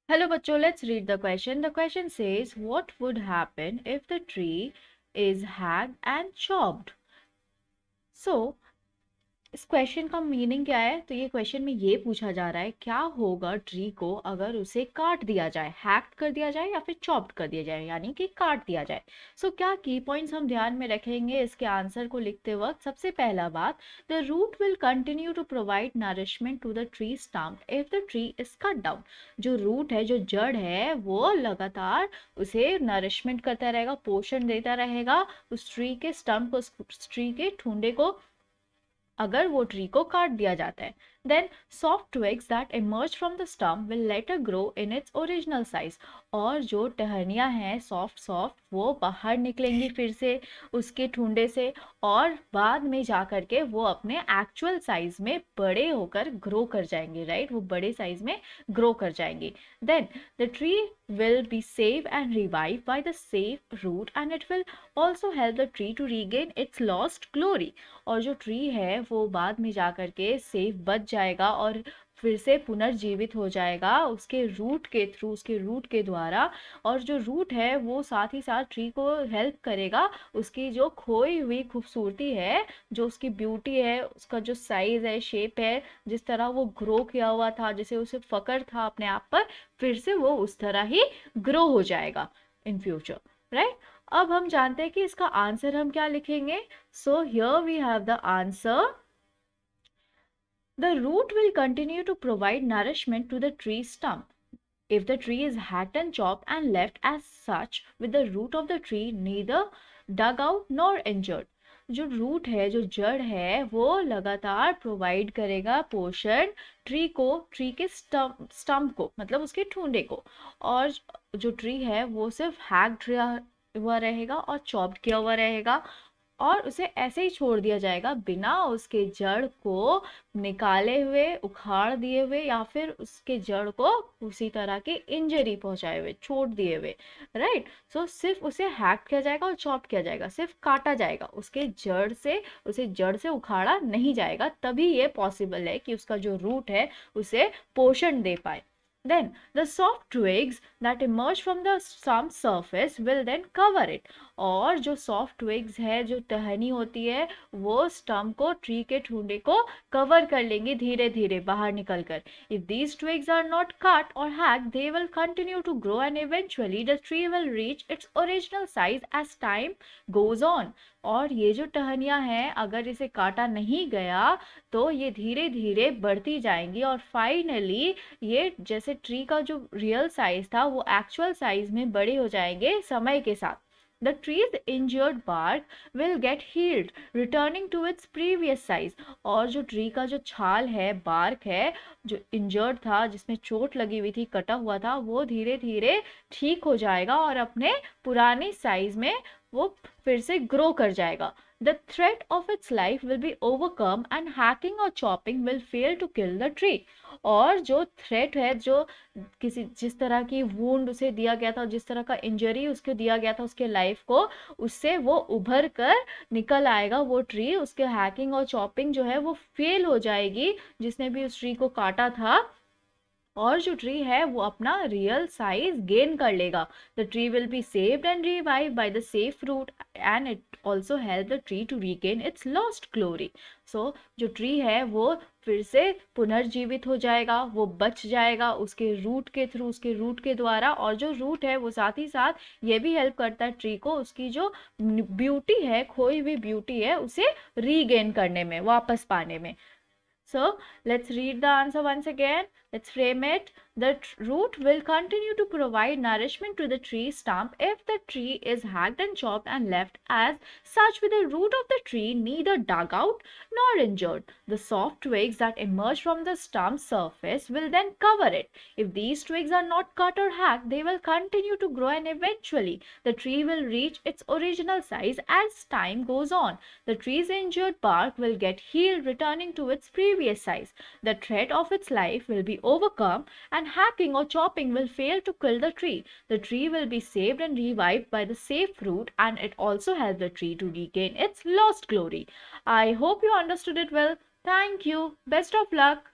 Hello, bachcho. Let's read the question. The question says, what would happen if the tree is hacked and chopped? So, इस question का meaning क्या है? तो ये question में ये पूछा जा रहा है, क्या होगा ट्री को अगर उसे काट दिया जाए, हैक कर दिया जाए या फिर चॉप्ड कर दिया जाए, यानी कि काट दिया जाए। सो क्या की पॉइंट्स हम ध्यान में रखेंगे इसके आंसर को लिखते वक्त? सबसे पहला बात, the root will continue to provide nourishment to the tree stump if the tree is cut down. जो रूट है, जो जड़ है, वो लगातार उसे नरिशमेंट करता रहेगा, पोषण देता रहेगा उस ट्री के स्टम्प को, उस ट्री के ठुंडे को, अगर वो ट्री को काट दिया जाता है। Then soft twigs that emerge from the stump will later grow in its original size. और जो टहनियाँ हैं सॉफ्ट सॉफ्ट, वो बाहर निकलेंगी फिर से उसके ठुंडे से, और बाद में जा कर के वो अपने एक्चुअल साइज में बड़े होकर ग्रो कर जाएंगे, राइट? वो बड़े साइज में ग्रो कर जाएंगे। Then the tree will be safe and revived by the safe root, and it will also help the tree to regain its lost glory। और जो ट्री है वो बाद में जा कर के सेफ बच जाएगा और फिर से पुनर्जीवित हो जाएगा उसके रूट के थ्रू, उसके रूट के द्वारा। और जो रूट है वो साथ ही साथ ट्री को हेल्प करेगा उसकी जो खोई हुई खूबसूरती है, जो उसकी ब्यूटी है, उसका जो साइज है, शेप है, जिस तरह वो ग्रो किया हुआ था, जैसे उसे फकर था अपने आप पर, फिर से वो उस तरह ही ग्रो हो जाएगा इन फ्यूचर, राइट? अब हम जानते हैं कि इसका आंसर हम क्या लिखेंगे। So here we have the answer, the root will continue to provide nourishment to the tree stump if the tree is hacked and chopped and left as such, with the root of the tree neither dug out nor injured। जो root है, जो जड़ है, वो लगातार provide करेगा पोषण tree को, ट्री के स्टम्प को, मतलब उसके ठूंठे को। और जो ट्री है वो सिर्फ हैक्ड हुआ रहेगा और चॉप्ड किया हुआ रहेगा, और उसे ऐसे ही छोड़ दिया जाएगा बिना उसके जड़ को निकाले हुए, उखाड़ दिए हुए, या फिर उसके जड़ को उसी तरह की इंजरी पहुंचाए हुए, छोड़ दिए हुए, राइट? सो सिर्फ उसे हैक किया जाएगा और चॉप किया जाएगा, सिर्फ काटा जाएगा, उसके जड़ से, उसे जड़ से उखाड़ा नहीं जाएगा। तभी ये पॉसिबल है कि उसका जो रूट है उसे पोषण दे पाए। Then the soft twigs that emerge from the stump surface will then cover it। और जो सॉफ्ट ट्विग्स है, जो टहनी होती है, वो स्टम्प को, ट्री के ठुंडे को कवर कर लेंगे धीरे धीरे बाहर निकल कर। If these twigs are not cut और hacked, they will continue to grow and eventually the tree will reach its original size as time goes on. और ये जो टहनियाँ हैं, अगर इसे काटा नहीं गया तो ये धीरे धीरे बढ़ती जाएंगी, और फाइनली ये जैसे ट्री का जो रियल साइज था वो एक्चुअल साइज में बड़े हो जाएंगे समय के साथ। The tree's injured bark will get healed, returning to its previous size। और जो ट्री का जो छाल है, बार्क है, जो इंजर्ड था, जिसमें चोट लगी हुई थी, कटा हुआ था, वो धीरे धीरे ठीक हो जाएगा और अपने पुराने साइज में वो फिर से ग्रो कर जाएगा। The threat of its life will be overcome and hacking or chopping will fail to kill the tree। और जो थ्रेट है, जो किसी, जिस तरह की वूंड उसे दिया गया था, जिस तरह का इंजरी उसको दिया गया था उसके लाइफ को, उससे वो उभर कर निकल आएगा वो ट्री। उसके हैकिंग और चॉपिंग जो है वो फेल हो जाएगी, जिसने भी उस ट्री को काटा था, और जो ट्री है वो अपना रियल साइज गेन कर लेगा। The tree will be saved and revive by the safe root, and it also help the tree to regain its lost glory. So जो ट्री है वो फिर से पुनर्जीवित हो जाएगा, वो बच जाएगा उसके रूट के थ्रू, उसके रूट के द्वारा। और जो रूट है वो साथ ही साथ ये भी हेल्प करता है ट्री को उसकी जो ब्यूटी है, खोई हुई ब्यूटी है, उसे रीगेन करने में, वापस पाने में। So let's read the answer once again. Let's frame it. The root will continue to provide nourishment to the tree stump if the tree is hacked and chopped and left as such, with the root of the tree neither dug out nor injured. The soft twigs that emerge from the stump surface will then cover it. If these twigs are not cut or hacked, they will continue to grow, and eventually the tree will reach its original size as time goes on. The tree's injured bark will get healed, returning to its previous size. The threat of its life will be overcome, and hacking or chopping will fail to kill the tree. The tree will be saved and revived by the safe root, and it also helps the tree to regain its lost glory. I hope you understood it well. Thank you. Best of luck.